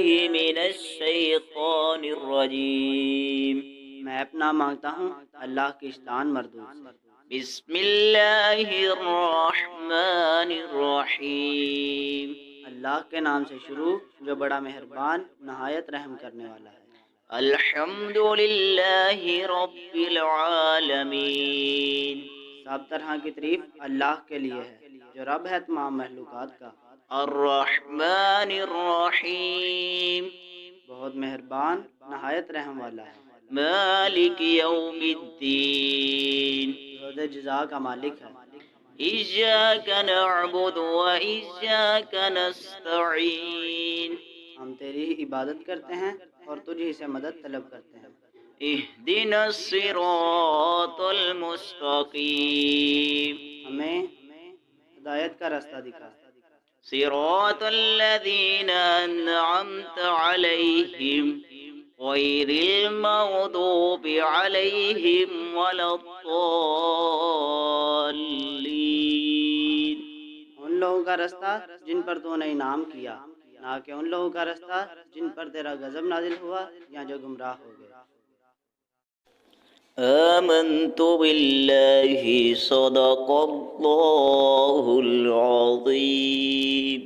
من الشیطان الرجیم. میں اپنا مانگتا ہوں اللہ کی شیطان مردود سے. بسم اللہ الرحمن الرحیم. اللہ کے نام سے شروع جو بڑا مہربان نہایت رحم کرنے والا ہے. الحمد للہ رب العالمین. سب طرح کی تعریف اللہ کے لیے ہے جو رب ہے تمام مخلوقات کا. الرحمن الرحیم. بہت مہربان نہایت رحم والا ہے. مالک یوم الدین. روز جزا کا مالک ہے. ایاک نعبد و ایاک نستعین. ہم تیری ہی عبادت کرتے ہیں اور تجھ ہی سے مدد طلب کرتے ہیں. اہدنا الصراط المستقیم. ہمیں ہدایت کا راستہ دکھا. صراط الذین انعمت علیہم غیر المغضوب علیہم ولا الضالین. ان لوگوں کا راستہ جن پر تو نے انعام کیا، نہ کہ ان لوگوں کا راستہ جن پر تیرا غضب نازل ہوا یا جو گمراہ ہو گئے. آمنت باللہ صدق اللہ العظیم.